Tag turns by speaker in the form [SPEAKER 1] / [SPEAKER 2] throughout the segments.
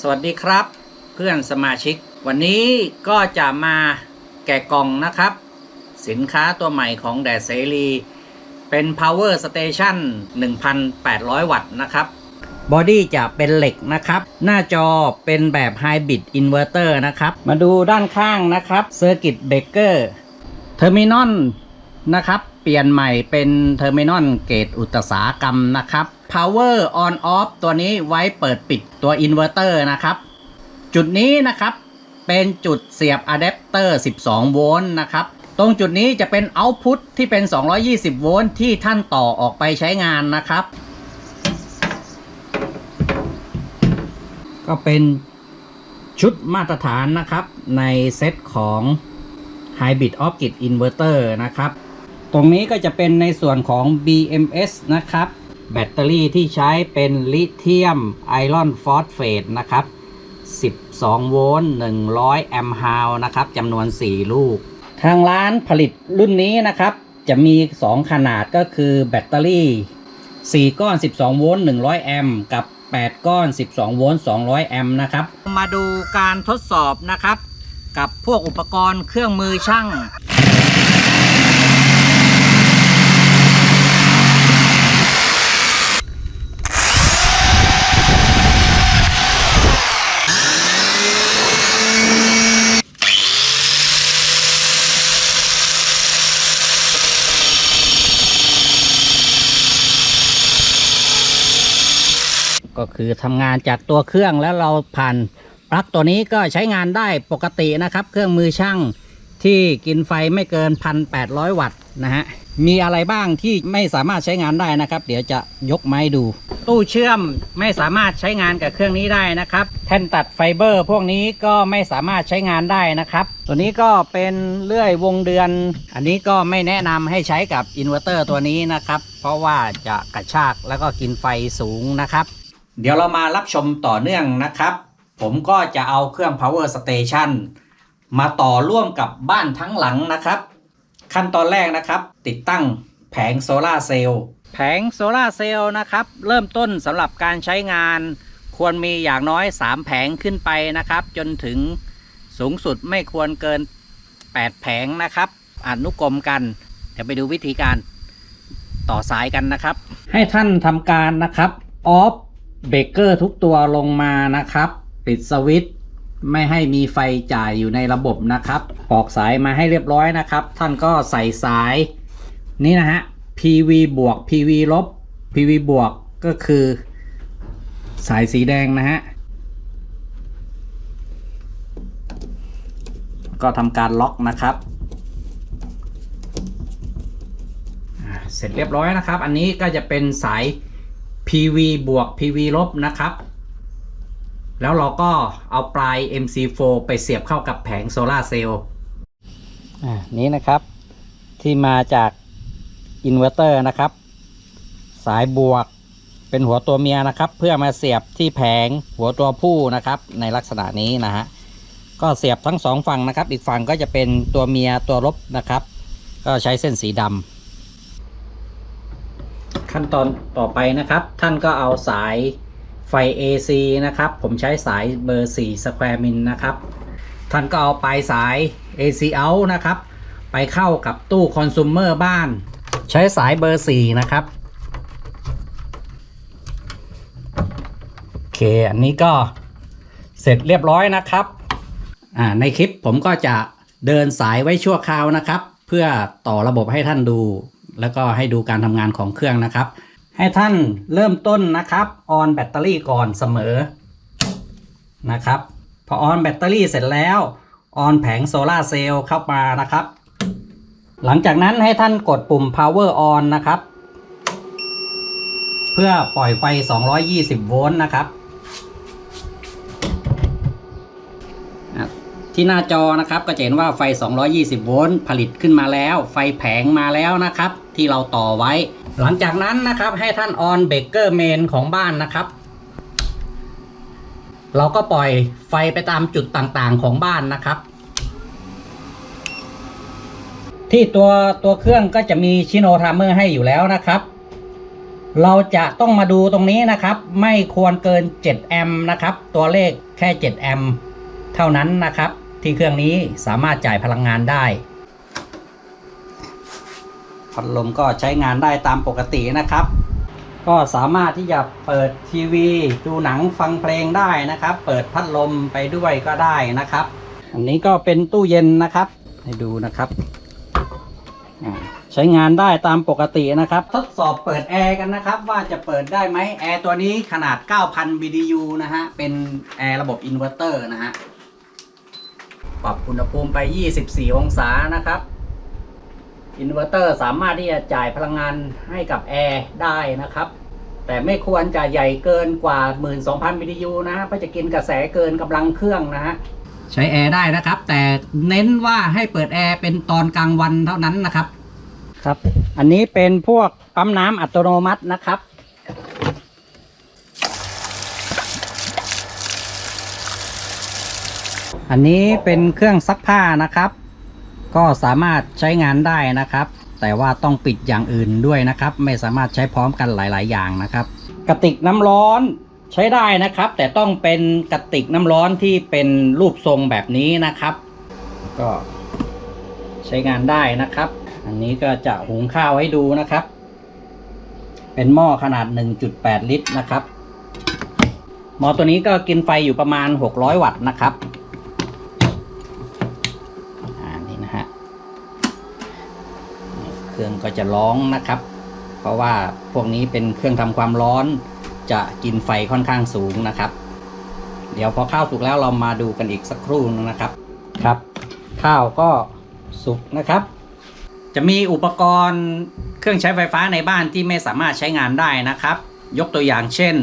[SPEAKER 1] สวัสดีครับเพื่อนสมาชิกวันนี้ก็จะมาแกะกล่องนะครับสินค้าตัวใหม่ของแดดเสรีเป็น Power Station 1,800 วัตต์นะครับบอดี้จะเป็นเหล็กนะครับหน้าจอเป็นแบบ Hybrid Inverter นะครับมาดูด้านข้างนะครับ Circuit Breaker Terminal นะครับเปลี่ยนใหม่เป็น Terminal เกรดอุตสาหกรรมนะครับ Power On Off ตัวนี้ไว้เปิดปิดตัว Inverter นะครับจุดนี้นะครับเป็นจุดเสียบอะแดปเตอร์12โวลต์นะครับตรงจุดนี้จะเป็นเอาต์พุตที่เป็น220โวลต์ที่ท่านต่อออกไปใช้งานนะครับก็เป็นชุดมาตรฐานนะครับในเซตของ Hybrid Off-Grid Inverter นะครับตรงนี้ก็จะเป็นในส่วนของ BMS นะครับแบตเตอรี่ที่ใช้เป็นลิเธียมไอรอนฟอสเฟตนะครับ12โวลต์100แอมป์ฮาวนะครับจำนวน4ลูกทางร้านผลิตรุ่นนี้นะครับจะมี2ขนาดก็คือแบตเตอรี่4ก้อน12โวลต์100แอมป์กับ8ก้อน12โวลต์200แอมป์นะครับมาดูการทดสอบนะครับกับพวกอุปกรณ์เครื่องมือช่างก็คือทำงานจากตัวเครื่องแล้วเราผ่านปลั๊กตัวนี้ก็ใช้งานได้ปกตินะครับเครื่องมือช่างที่กินไฟไม่เกิน 1,800 วัตต์นะฮะมีอะไรบ้างที่ไม่สามารถใช้งานได้นะครับเดี๋ยวจะยกไม้ดูตู้เชื่อมไม่สามารถใช้งานกับเครื่องนี้ได้นะครับแท่นตัดไฟเบอร์พวกนี้ก็ไม่สามารถใช้งานได้นะครับตัวนี้ก็เป็นเลื่อยวงเดือนอันนี้ก็ไม่แนะนำให้ใช้กับอินเวอร์เตอร์ตัวนี้นะครับเพราะว่าจะกระชากแล้วก็กินไฟสูงนะครับเดี๋ยวเรามารับชมต่อเนื่องนะครับผมก็จะเอาเครื่อง Power Station มาต่อร่วมกับบ้านทั้งหลังนะครับขั้นตอนแรกนะครับติดตั้งแผงโซลาร์เซลล์แผงโซลาร์เซลล์นะครับเริ่มต้นสำหรับการใช้งานควรมีอย่างน้อย3แผงขึ้นไปนะครับจนถึงสูงสุดไม่ควรเกิน8แผงนะครับอนุกรมกันเดี๋ยวไปดูวิธีการต่อสายกันนะครับให้ท่านทำการนะครับออฟเบรกเกอร์ทุกตัวลงมานะครับปิดสวิตช์ไม่ให้มีไฟจ่ายอยู่ในระบบนะครับปอกสายมาให้เรียบร้อยนะครับท่านก็ใส่สายนี่นะฮะ PV บวก PV ลบ PV บวกก็คือสายสีแดงนะฮะก็ทำการล็อกนะครับเสร็จเรียบร้อยนะครับอันนี้ก็จะเป็นสายPV บวก PV ลบนะครับแล้วเราก็เอาปลาย MC4 ไปเสียบเข้ากับแผงโซลาร์เซลล์นี้นะครับที่มาจากอินเวอร์เตอร์นะครับสายบวกเป็นหัวตัวเมียนะครับเพื่อมาเสียบที่แผงหัวตัวผู้นะครับในลักษณะนี้นะฮะก็เสียบทั้ง2ฝั่งนะครับอีกฝั่งก็จะเป็นตัวเมียตัวลบนะครับก็ใช้เส้นสีดำขั้นตอนต่อไปนะครับท่านก็เอาสายไฟ AC นะครับผมใช้สายเบอร์4 Square Min นะครับท่านก็เอาปลายสาย AC out นะครับไปเข้ากับตู้คอน sumer บ้านใช้สายเบอร์4นะครับโอเคอันนี้ก็เสร็จเรียบร้อยนะครับในคลิปผมก็จะเดินสายไว้ชั่วคราวนะครับเพื่อต่อระบบให้ท่านดูแล้วก็ให้ดูการทำงานของเครื่องนะครับให้ท่านเริ่มต้นนะครับออนแบตเตอรี่ก่อนเสมอนะครับพอออนแบตเตอรี่เสร็จแล้วออนแผงโซลาร์เซลล์เข้ามานะครับหลังจากนั้นให้ท่านกดปุ่ม power on นะครับเพื่อปล่อยไฟ220โวลต์นะครับที่หน้าจอนะครับก็จะเห็นว่าไฟ220โวลต์ผลิตขึ้นมาแล้วไฟแผงมาแล้วนะครับที่เราต่อไว้หลังจากนั้นนะครับให้ท่านออนเบรกเกอร์เมนของบ้านนะครับเราก็ปล่อยไฟไปตามจุดต่างๆของบ้านนะครับที่ตัวเครื่องก็จะมีชิโนไทม์เมอร์ให้อยู่แล้วนะครับ เราจะต้องมาดูตรงนี้นะครับไม่ควรเกิน7แอมป์นะครับตัวเลขแค่7แอมป์เท่านั้นนะครับที่เครื่องนี้สามารถจ่ายพลังงานได้พัดลมก็ใช้งานได้ตามปกตินะครับก็สามารถที่จะเปิดทีวีดูหนังฟังเพลงได้นะครับเปิดพัดลมไปด้วยก็ได้นะครับอันนี้ก็เป็นตู้เย็นนะครับให้ดูนะครับใช้งานได้ตามปกตินะครับทดสอบเปิดแอร์กันนะครับว่าจะเปิดได้ไหมแอร์ตัวนี้ขนาด 9,000 BTU นะฮะเป็นแอร์ระบบอินเวอร์เตอร์นะฮะปรับอุณหภูมิไป24องศานะครับอินเวอร์เตอร์สามารถที่จะจ่ายพลังงานให้กับแอร์ได้นะครับแต่ไม่ควรจะใหญ่เกินกว่า 12,000 BTU นะเพราะจะกินกระแสเกินกำลังเครื่องนะฮะใช้แอร์ได้นะครับแต่เน้นว่าให้เปิดแอร์เป็นตอนกลางวันเท่านั้นนะครับครับอันนี้เป็นพวกปั๊มน้ำอัตโนมัตินะครับอันนี้เป็นเครื่องซักผ้านะครับก็สามารถใช้งานได้นะครับแต่ว่าต้องปิดอย่างอื่นด้วยนะครับไม่สามารถใช้พร้อมกันหลายๆอย่างนะครับกระติกน้ำร้อนใช้ได้นะครับแต่ต้องเป็นกระติกน้ำร้อนที่เป็นรูปทรงแบบนี้นะครับก็ใช้งานได้นะครับอันนี้ก็จะหุงข้าวให้ดูนะครับเป็นหม้อขนาด 1.8 ลิตรนะครับหม้อตัวนี้ก็กินไฟอยู่ประมาณ600วัตต์นะครับนี่นะฮะเครื่องก็จะร้องนะครับเพราะว่าพวกนี้เป็นเครื่องทำความร้อนจะกินไฟค่อนข้างสูงนะครับเดี๋ยวพอข้าวสุกแล้วเรามาดูกันอีกสักครู่นึงนะครับครับข้าวก็สุกนะครับจะมีอุปกรณ์เครื่องใช้ไฟฟ้าในบ้านที่ไม่สามารถใช้งานได้นะครับยกตัวอย่างเช่น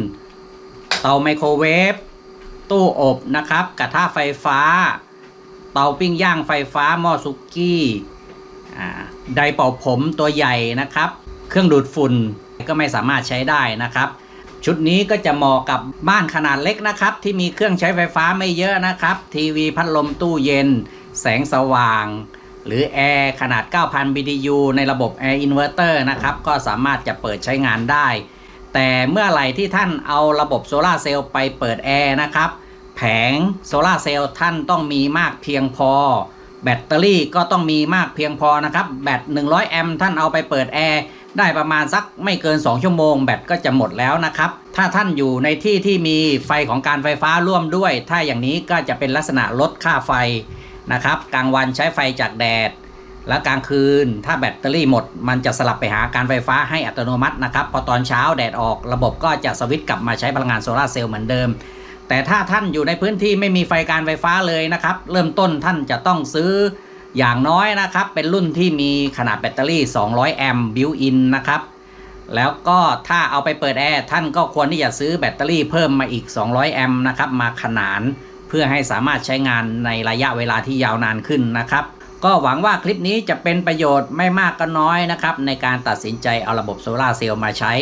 [SPEAKER 1] เตาไมโครเวฟตู้อบนะครับกระทะไฟฟ้าเตาปิ้งย่างไฟฟ้าหม้อสุกี้ไดร์เป่าผมตัวใหญ่นะครับเครื่องดูดฝุ่นก็ไม่สามารถใช้ได้นะครับชุดนี้ก็จะเหมาะกับบ้านขนาดเล็กนะครับที่มีเครื่องใช้ไฟฟ้าไม่เยอะนะครับทีวีพัดลมตู้เย็นแสงสว่างหรือแอร์ขนาด 9,000 BTU ในระบบแอร์อินเวอร์เตอร์นะครับก็สามารถจะเปิดใช้งานได้แต่เมื่อไหร่ที่ท่านเอาระบบโซลาร์เซลล์ไปเปิดแอร์นะครับแผงโซลาร์เซลล์ท่านต้องมีมากเพียงพอแบตเตอรี่ก็ต้องมีมากเพียงพอนะครับแบต100แอมป์ท่านเอาไปเปิดแอร์ได้ประมาณสักไม่เกิน2ชั่วโมงแบตก็จะหมดแล้วนะครับถ้าท่านอยู่ในที่ที่มีไฟของการไฟฟ้าร่วมด้วยถ้าอย่างนี้ก็จะเป็นลักษณะลดค่าไฟนะครับกลางวันใช้ไฟจากแดดและกลางคืนถ้าแบตเตอรี่หมดมันจะสลับไปหาการไฟฟ้าให้อัตโนมัตินะครับพอตอนเช้าแดดออกระบบก็จะสวิตช์กลับมาใช้พลังงานโซลาร์เซลล์เหมือนเดิมแต่ถ้าท่านอยู่ในพื้นที่ไม่มีไฟการไฟฟ้าเลยนะครับเริ่มต้นท่านจะต้องซื้ออย่างน้อยนะครับเป็นรุ่นที่มีขนาดแบตเตอรี่200แอมป์บิวอินนะครับแล้วก็ถ้าเอาไปเปิดแอร์ท่านก็ควรที่จะซื้อแบตเตอรี่เพิ่มมาอีก200แอมป์นะครับมาขนานเพื่อให้สามารถใช้งานในระยะเวลาที่ยาวนานขึ้นนะครับก็หวังว่าคลิปนี้จะเป็นประโยชน์ไม่มากก็น้อยนะครับในการตัดสินใจเอาระบบโซลาร์เซลล์มาใช้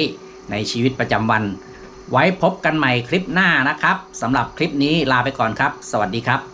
[SPEAKER 1] ในชีวิตประจำวันไว้พบกันใหม่คลิปหน้านะครับสำหรับคลิปนี้ลาไปก่อนครับสวัสดีครับ